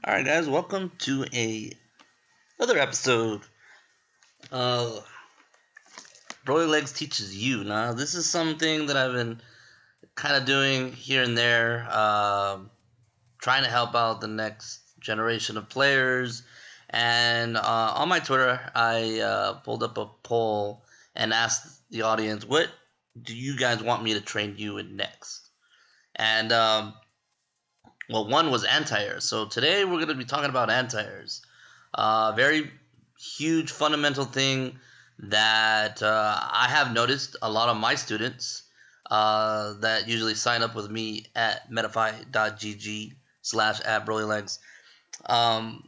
Alright guys, welcome to another episode of Brolylegs Teaches You. Now this is something that I've been kind of doing here and there, trying to help out the next generation of players. And on my Twitter, I pulled up a poll and asked the audience, what do you guys want me to train you in next? And well, one was anti-airs. So today we're going to be talking about anti-airs. Very huge fundamental thing that I have noticed a lot of my students that usually sign up with me at metafy.gg / Brolylegs. Um,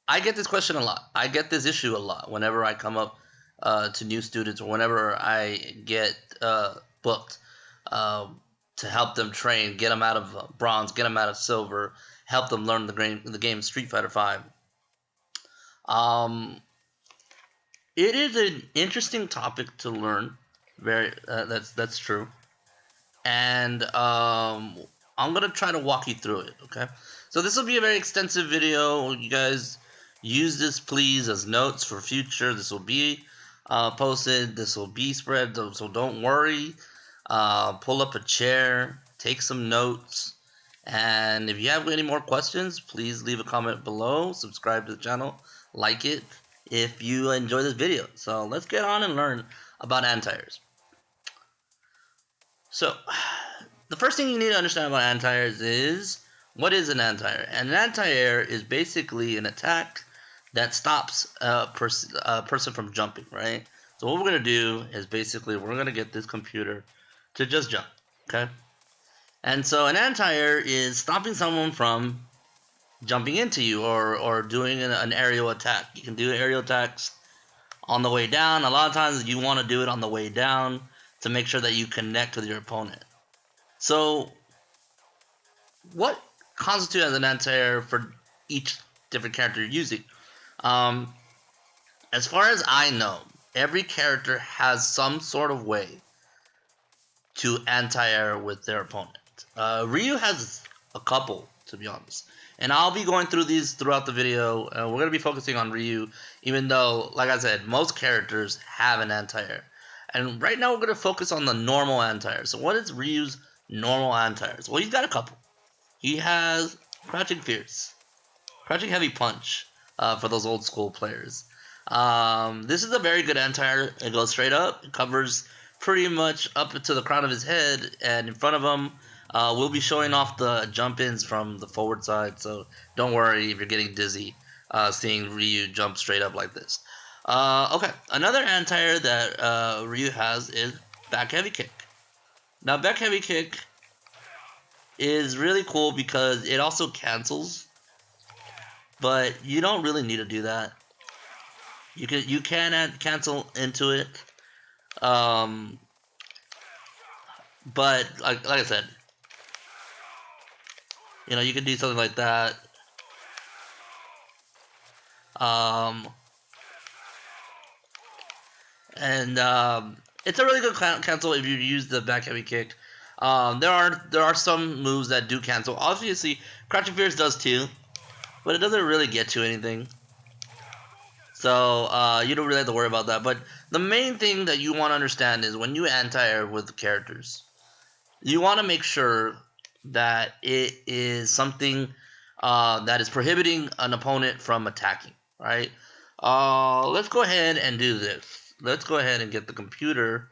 I get this question a lot. I get this issue a lot whenever I come up to new students or whenever I get booked to help them train, get them out of bronze, get them out of silver, help them learn the game Street Fighter V. It is an interesting topic to learn. That's true, and I'm gonna try to walk you through it. Okay, so this will be a very extensive video. You guys use this please as notes for future. This will be posted. This will be spread. So don't worry. Pull up a chair, take some notes, and if you have any more questions, please leave a comment below. Subscribe to the channel, like it if you enjoy this video. So let's get on and learn about anti-airs. So the first thing you need to understand about anti-airs is, what is an anti-air? And an anti-air is basically an attack that stops a person from jumping, right? So what we're going to do is basically we're going to get this computer to just jump, okay? And so an anti-air is stopping someone from jumping into you or doing an aerial attack. You can do aerial attacks on the way down. A lot of times you want to do it on the way down to make sure that you connect with your opponent. So what constitutes as an anti-air for each different character you're using? As far as I know, every character has some sort of way to anti-air with their opponent. Ryu has a couple, to be honest. And I'll be going through these throughout the video. We're going to be focusing on Ryu, even though, like I said, most characters have an anti-air. And right now we're going to focus on the normal anti-air. So what is Ryu's normal anti-airs? Well, he's got a couple. He has Crouching Fierce, Crouching Heavy Punch for those old school players. This is a very good anti-air. It goes straight up. It covers pretty much up to the crown of his head, and in front of him we'll be showing off the jump-ins from the forward side, so don't worry if you're getting dizzy seeing Ryu jump straight up like this. Okay, another anti-air that Ryu has is back heavy kick. Now back heavy kick is really cool because it also cancels, but you don't really need to do that. You can add cancel into it, but like I said, you know, you can do something like that. It's a really good cancel if you use the back heavy kick. There are some moves that do cancel. Obviously, Crouching Fierce does too, but it doesn't really get you anything. So you don't really have to worry about that. But the main thing that you want to understand is when you anti-air with characters, you want to make sure that it is something that is prohibiting an opponent from attacking, right? Let's go ahead and do this. Let's go ahead and get the computer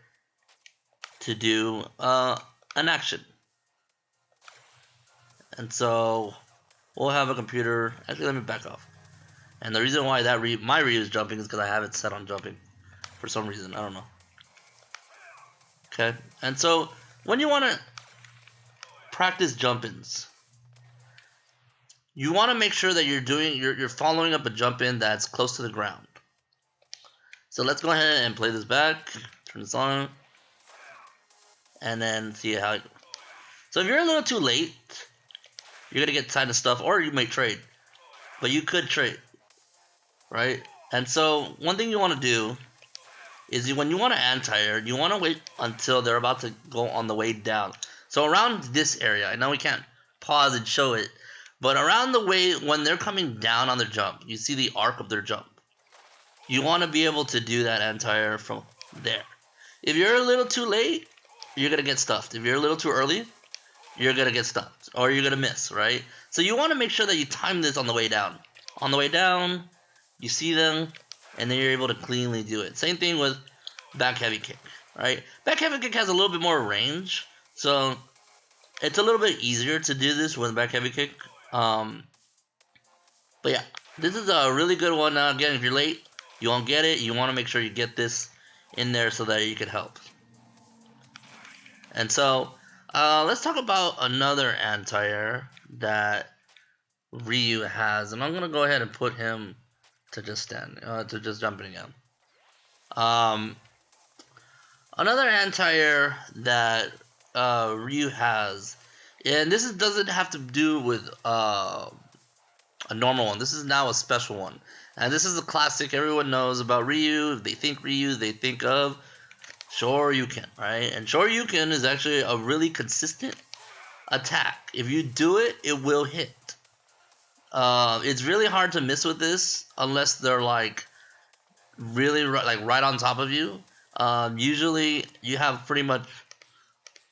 to do an action. And so we'll have a computer. Actually, let me back off. And the reason why that my Ryu is jumping is because I have it set on jumping for some reason. I don't know. Okay, and so when you want to practice jump-ins, you want to make sure that you're following up a jump-in that's close to the ground. So let's go ahead and play this back. Turn this on, and then see how. So if you're a little too late, you're gonna get tied to stuff, or you may trade, but you could trade, right? And so one thing you want to do is when you want to anti-air, you want to wait until they're about to go on the way down. So around this area, I know we can't pause and show it, But around the way, when they're coming down on their jump, you see the arc of their jump. You want to be able to do that anti-air from there. If you're a little too late, you're going to get stuffed. If you're a little too early, you're going to get stuffed. Or you're going to miss, right? So you want to make sure that you time this on the way down. On the way down, you see them, and then you're able to cleanly do it. Same thing with back heavy kick, right? Back heavy kick has a little bit more range, so it's a little bit easier to do this with back heavy kick. But yeah, this is a really good one. Again, if you're late, you won't get it. You want to make sure you get this in there so that you can help. And so, let's talk about another anti-air that Ryu has, and I'm gonna go ahead and put him to just jumping again. Another anti-air that Ryu has, and this doesn't have to do with a normal one. This is now a special one, and this is a classic. Everyone knows about Ryu. If they think Ryu, they think of Shoryuken, right? And Shoryuken is actually a really consistent attack. If you do it, it will hit. It's really hard to miss with this unless they're like really right on top of you. Usually you have pretty much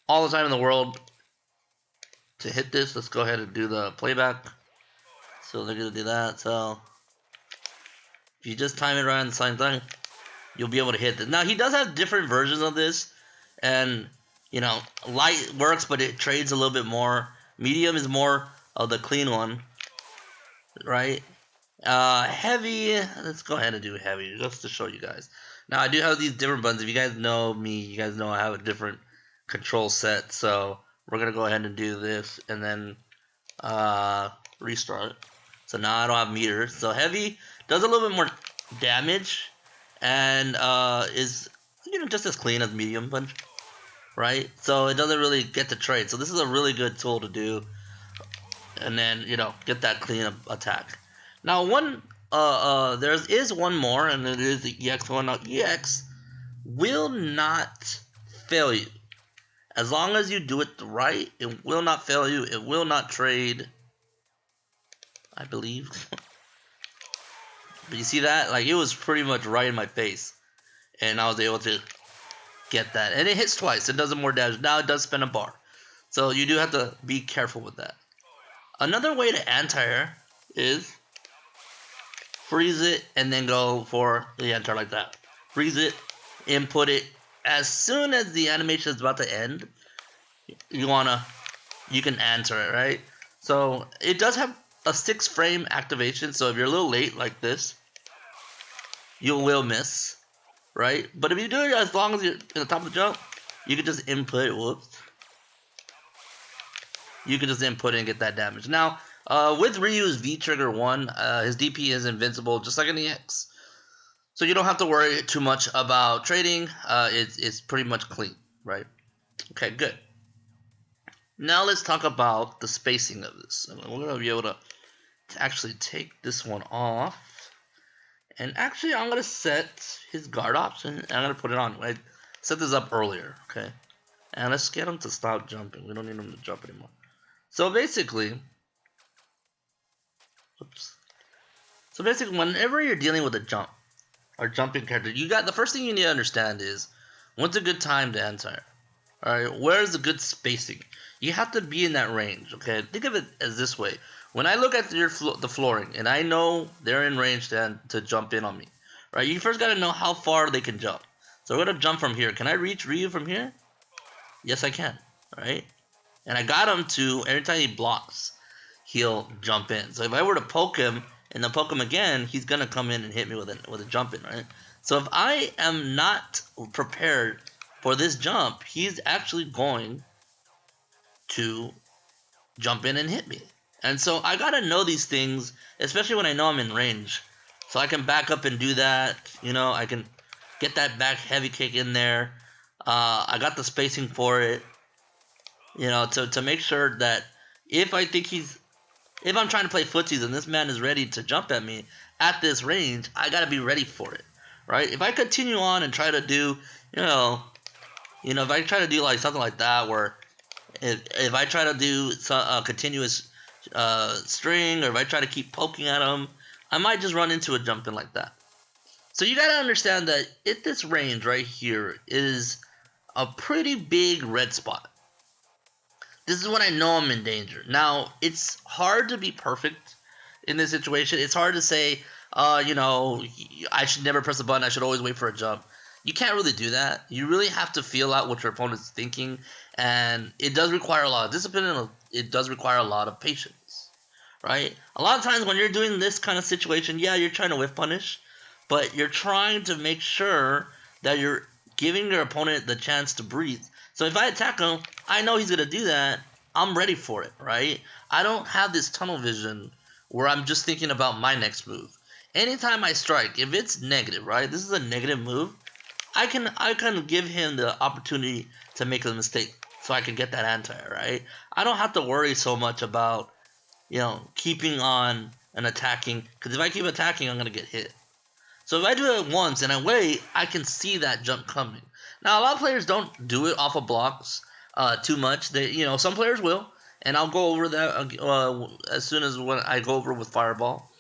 all the time in the world to hit this. Let's go ahead and do the playback. So they're gonna do that. So if you just time it right on the same thing, you'll be able to hit this. Now he does have different versions of this, and you know, light works, but it trades a little bit more. Medium is more of the clean one, right? Heavy, let's go ahead and do heavy just to show you guys. Now I do have these different buttons. If you guys know me, you guys know I have a different control set. So we're gonna go ahead and do this and then restart. So now I don't have meters. So heavy does a little bit more damage and is just as clean as medium punch, right? So it doesn't really get to trade. So this is a really good tool to do, and then get that clean attack. Now there is one more, and it is the EX one. Now EX will not fail you as long as you do it right. It will not fail you. It will not trade, I believe. But you see that? Like, it was pretty much right in my face, and I was able to get that. And it hits twice. It does more damage. Now it does spin a bar, so you do have to be careful with that. Another way to anti-air is freeze it and then go for the anti-air like that. Freeze it, input it. As soon as the animation is about to end, you can answer it, right? So it does have a 6-frame activation. So if you're a little late like this, you will miss, right? But if you do it as long as you're in the top of the jump, you can just input. Whoops. You can just input it and get that damage. Now, with Ryu's V-Trigger 1, his DP is invincible, just like an EX. So you don't have to worry too much about trading. It's pretty much clean, right? Okay, good. Now let's talk about the spacing of this. And we're going to be able to actually take this one off. And actually, I'm going to set his guard option, and I'm going to put it on. I set this up earlier, okay? And let's get him to stop jumping. We don't need him to jump anymore. So basically, whenever you're dealing with a jump or jumping character, the first thing you need to understand is when's a good time to enter. All right, where's the good spacing? You have to be in that range. Okay, think of it as this way: when I look at the flooring and I know they're in range to jump in on me, right? You first got to know how far they can jump. So we're gonna jump from here. Can I reach Ryu from here? Yes, I can. All right. And I got him to, every time he blocks, he'll jump in. So if I were to poke him and then poke him again, he's going to come in and hit me with a jump in, right? So if I am not prepared for this jump, he's actually going to jump in and hit me. And so I got to know these things, especially when I know I'm in range. So I can back up and do that. I can get that back heavy kick in there. I got the spacing for it. To make sure that if I'm trying to play footsies and this man is ready to jump at me at this range, I gotta be ready for it, right? If I continue on and try to do, if I try to do like something like that, where if I try to do a continuous string, or if I try to keep poking at him, I might just run into a jump in like that. So you gotta understand that at this range right here is a pretty big red spot. This is when I know I'm in danger. Now, it's hard to be perfect in this situation. It's hard to say, I should never press a button. I should always wait for a jump. You can't really do that. You really have to feel out what your opponent's thinking, and it does require a lot of discipline, and it does require a lot of patience, right? A lot of times when you're doing this kind of situation, yeah, you're trying to whiff punish, but you're trying to make sure that you're giving your opponent the chance to breathe. So if I attack him, I know he's going to do that. I'm ready for it, right? I don't have this tunnel vision where I'm just thinking about my next move. Anytime I strike, if it's negative, right? This is a negative move. I can give him the opportunity to make a mistake so I can get that anti-air, right? I don't have to worry so much about, keeping on and attacking, because if I keep attacking, I'm going to get hit. So if I do it once and I wait, I can see that jump coming. Now, a lot of players don't do it off of blocks too much. Some players will, and I'll go over that as soon as when I go over with Fireball.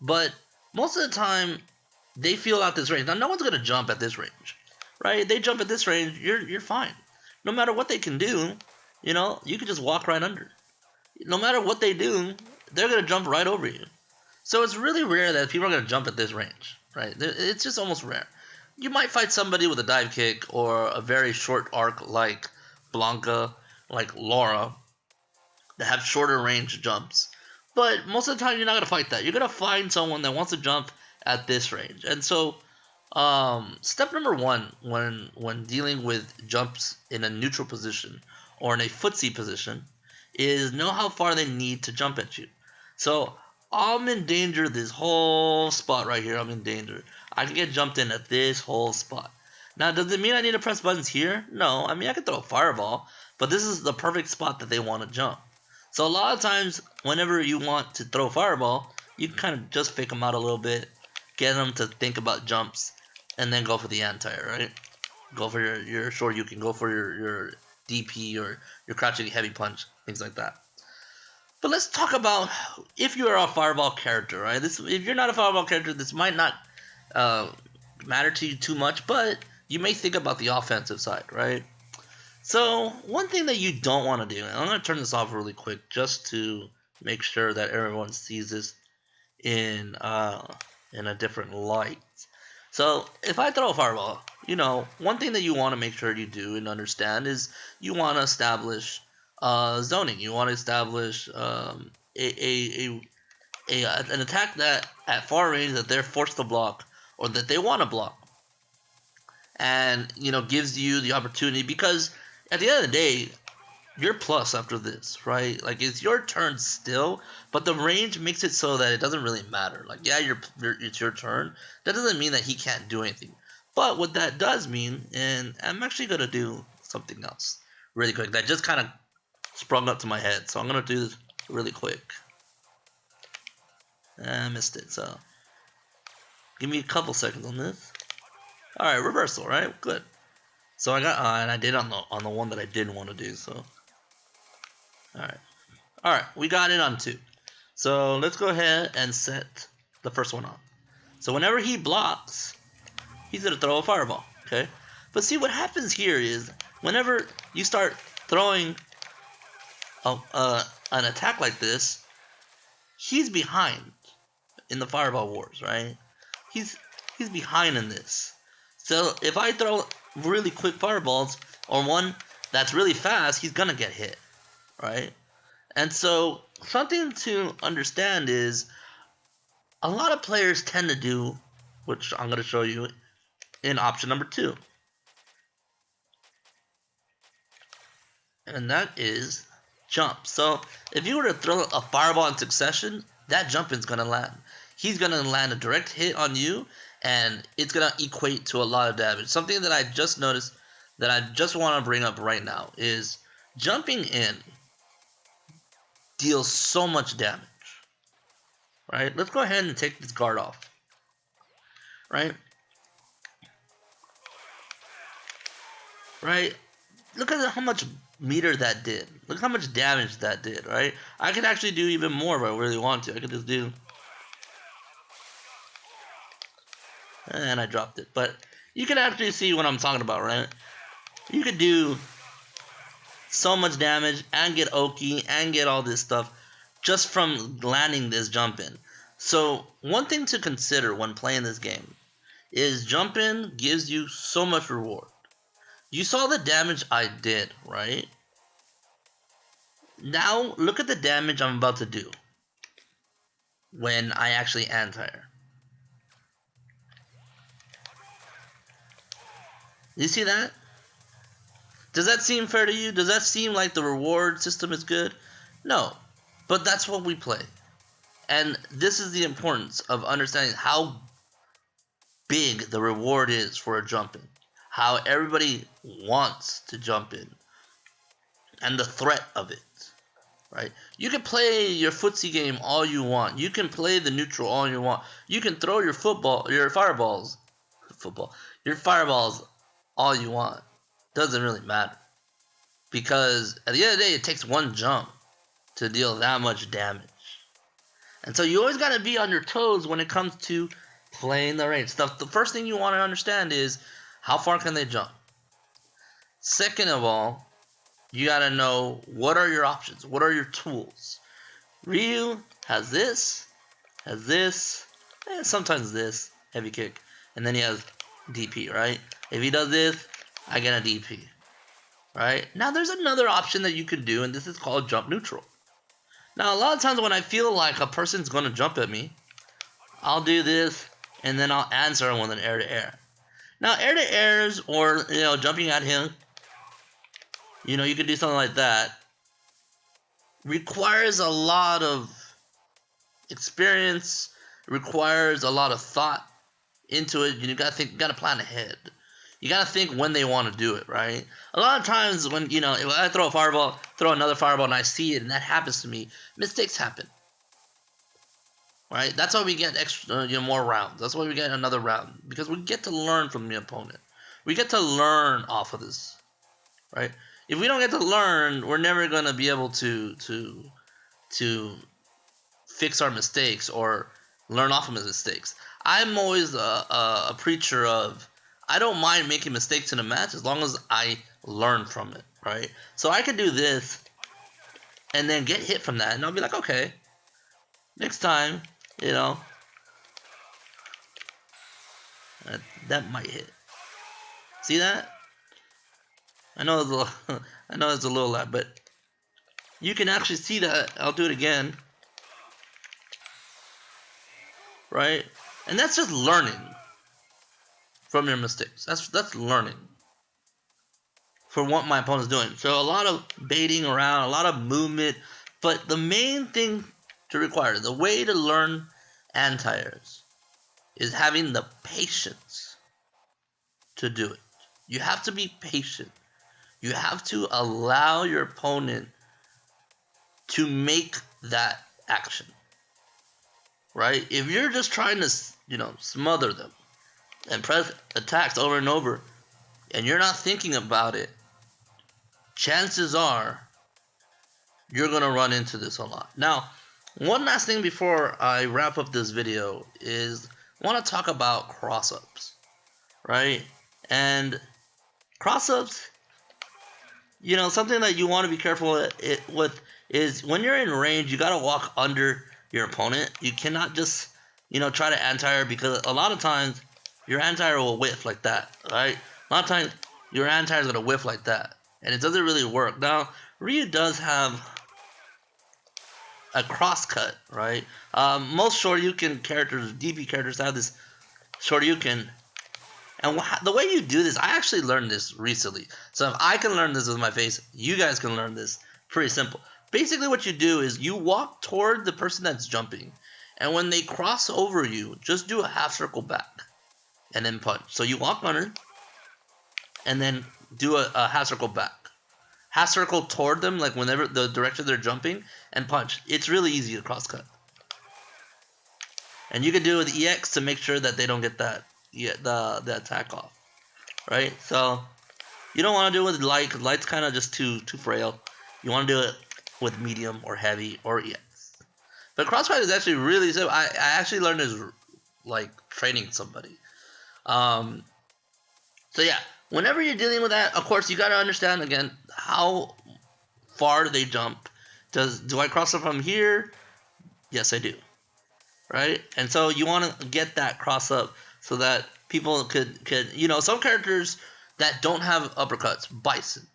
But most of the time, they feel out this range. Now, no one's gonna jump at this range, right? They jump at this range, you're fine. No matter what they can do, you can just walk right under. No matter what they do, they're gonna jump right over you. So it's really rare that people are gonna jump at this range, right? It's just almost rare. You might fight somebody with a dive kick or a very short arc like Blanca, like Laura, that have shorter range jumps. But most of the time, you're not going to fight that. You're going to find someone that wants to jump at this range. And so, step number one when dealing with jumps in a neutral position or in a footsie position is know how far they need to jump at you. So, I'm in danger this whole spot right here. I'm in danger. I can get jumped in at this whole spot. Now, does it mean I need to press buttons here? No. I mean, I can throw a fireball, but this is the perfect spot that they want to jump. So a lot of times, whenever you want to throw a fireball, you can kind of just fake them out a little bit, get them to think about jumps, and then go for the anti-air, right? Go for your short, you can go for your DP or your crouching heavy punch, things like that. But let's talk about if you are a fireball character, right? If you're not a fireball character, this might not matter to you too much, but you may think about the offensive side, right? So one thing that you don't want to do, and I'm going to turn this off really quick just to make sure that everyone sees this in a different light. So if I throw a fireball, one thing that you want to make sure you do and understand is you want to establish zoning. You want to establish an attack that at far range that they're forced to block or that they want to block, and gives you the opportunity, because at the end of the day, you're plus after this, right? Like, it's your turn still, but the range makes it so that it doesn't really matter. Like, yeah, it's your turn. That doesn't mean that he can't do anything. But what that does mean, and I'm actually going to do something else really quick that just kind of sprung up to my head. So I'm going to do this really quick. I missed it, so give me a couple seconds on this. All right, reversal, right? Good. So I got and I did on the one that I didn't want to do. So, all right, we got it on 2. So let's go ahead and set the first one on. So whenever he blocks, he's gonna throw a fireball. Okay, but see what happens here is whenever you start throwing an attack like this, he's behind in the fireball wars, right? He's behind in this. So if I throw really quick fireballs or one that's really fast, he's gonna get hit, right? And so something to understand is a lot of players tend to do, which I'm gonna show you in option number 2, and that is jump. So if you were to throw a fireball in succession, that jump is gonna land. He's gonna land a direct hit on you, and it's going to equate to a lot of damage. Something that I just noticed that I just want to bring up right now is jumping in deals so much damage. Right? Let's go ahead and take this guard off. Right? Right? Look at how much meter that did. Look how much damage that did, right? I could actually do even more if I really want to. I could just do... And I dropped it. But you can actually see what I'm talking about, right? You could do so much damage and get Oki and get all this stuff just from landing this jump in. So one thing to consider when playing this game is jump in gives you so much reward. You saw the damage I did, right? Now look at the damage I'm about to do when I actually anti-air. You see that? Does that seem fair to you? Does that seem like the reward system is good? No, but that's what we play. And this is the importance of understanding how big the reward is for a jump in. How everybody wants to jump in. And the threat of it. Right? You can play your footsie game all you want. You can play the neutral all you want. You can throw your fireballs all you want. Doesn't really matter. Because at the end of the day, it takes one jump to deal that much damage. And so you always got to be on your toes when it comes to playing the range stuff. The first thing you want to understand is how far can they jump. Second of all, you got to know what are your options, what are your tools. Ryu has this, and sometimes this heavy kick, and then he has DP, right? If he does this, I get a DP, right? Now there's another option that you can do, and this is called jump neutral. Now, a lot of times when I feel like a person's going to jump at me, I'll do this, and then I'll answer with an air-to-air. Now, air-to-airs, or, jumping at him, you can do something like that, requires a lot of experience, requires a lot of thought into it. You gotta plan ahead. You gotta think when they want to do it, right? A lot of times when, if I throw a fireball, throw another fireball, and I see it, and that happens to me, mistakes happen. Right? That's why we get extra, more rounds. That's why we get another round. Because we get to learn from the opponent. We get to learn off of this. Right? If we don't get to learn, we're never gonna be able to fix our mistakes or learn off of mistakes. I'm always a preacher of, I don't mind making mistakes in a match as long as I learn from it, right? So I could do this and then get hit from that, and I'll be like, okay, next time, that might hit. See that? I know it's a little, I know it's a little loud, but you can actually see that. I'll do it again, right? And that's just learning from your mistakes. That's learning from what my opponent's doing. So a lot of baiting around, a lot of movement, but the main thing to require, the way to learn anti-airs, is having the patience to do it. You have to be patient. You have to allow your opponent to make that action. Right? If you're just trying to, smother them and press attacks over and over, and you're not thinking about it, chances are you're going to run into this a lot. Now, one last thing before I wrap up this video is I want to talk about cross-ups, right? And cross-ups, something that you want to be careful with is when you're in range, you got to walk under your opponent. You cannot just, try to anti-air, because a lot of times your anti-air will whiff like that, right? A lot of times your anti-air is going to whiff like that, and it doesn't really work. Now, Ryu does have a cross cut, right? Most Shoryuken characters, DP characters, have this Shoryuken. And the way you do this, I actually learned this recently. So if I can learn this with my face, you guys can learn this. Pretty simple. Basically what you do is you walk toward the person that's jumping, and when they cross over you, just do a half circle back and then punch. So you walk under and then do a half circle back. Half circle toward them, like whenever the direction they're jumping, and punch. It's really easy to cross cut. And you can do it with EX to make sure that they don't get that the attack off. Right? So You don't want to do it with light, because light's kind of just too frail. You want to do it with medium or heavy or EX. But crossfire is actually really simple. I actually learned this like training somebody. So yeah, whenever you're dealing with that, of course you got to understand again how far they jump. Do I cross up from here? Yes, I do. Right? And so you want to get that cross up so that people could some characters that don't have uppercuts, Bison,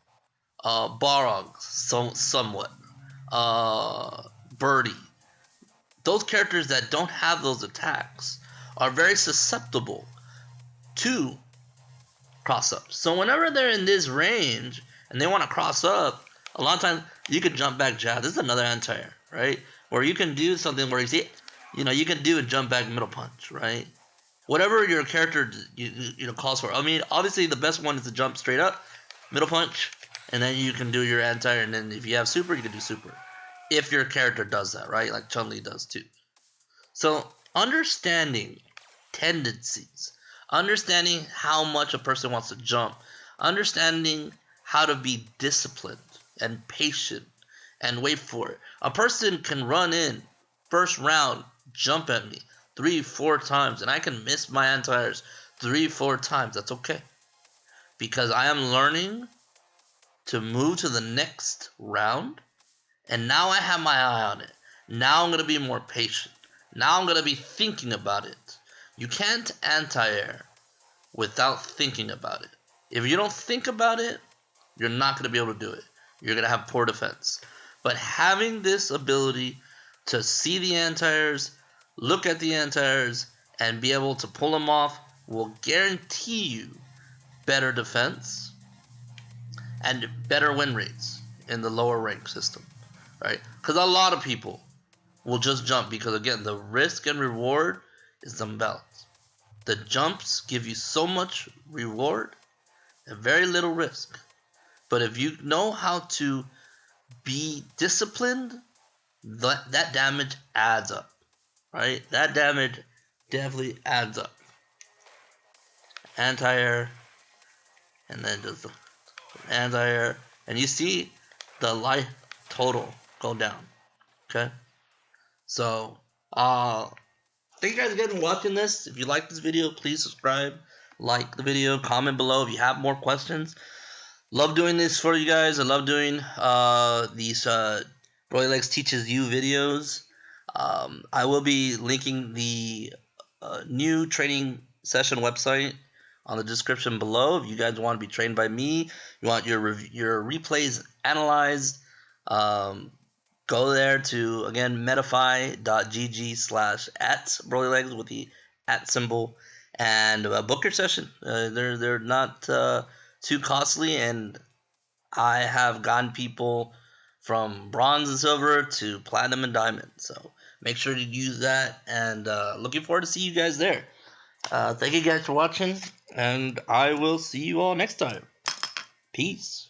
Balrog, somewhat, Birdie. Those characters that don't have those attacks are very susceptible to cross ups. So whenever they're in this range and they want to cross up, a lot of times you can jump back jab. This is another anti-air, right? Where you can do something where you can do a jump back middle punch, right? Whatever your character calls for. I mean, obviously the best one is to jump straight up, middle punch, and then you can do your anti-air. And then if you have super, you can do super. If your character does that, right? Like Chun-Li does too. So understanding tendencies, understanding how much a person wants to jump, understanding how to be disciplined and patient and wait for it. A person can run in first round, jump at me 3-4 times, and I can miss my anti-airs 3-4 times. That's okay, because I am learning to move to the next round, and now I have my eye on it. Now I'm going to be more patient. Now I'm going to be thinking about it. You can't anti-air without thinking about it. If you don't think about it, you're not going to be able to do it. You're going to have poor defense. But having this ability to see the anti-airs, look at the anti-airs, and be able to pull them off will guarantee you better defense and better win rates in the lower rank system, right? Because a lot of people will just jump because, again, the risk and reward is unbalanced. The jumps give you so much reward and very little risk. But if you know how to be disciplined, that damage adds up, right? That damage definitely adds up. Anti-air, and then just the anti-air, and you see the life total go down. Okay, so thank you guys again for watching this. If you like this video, please subscribe, like the video, comment below if you have more questions. Love doing this for you guys. I love doing these Brolylegs teaches you videos. I will be linking the new training session website on the description below. If you guys want to be trained by me, you want your replays analyzed, go there to, again, metafy.gg/@Brolylegs with the @ symbol, and book your session. They're not too costly, and I have gotten people from bronze and silver to platinum and diamond. So make sure to use that, and looking forward to see you guys there. Thank you guys for watching, and I will see you all next time. Peace.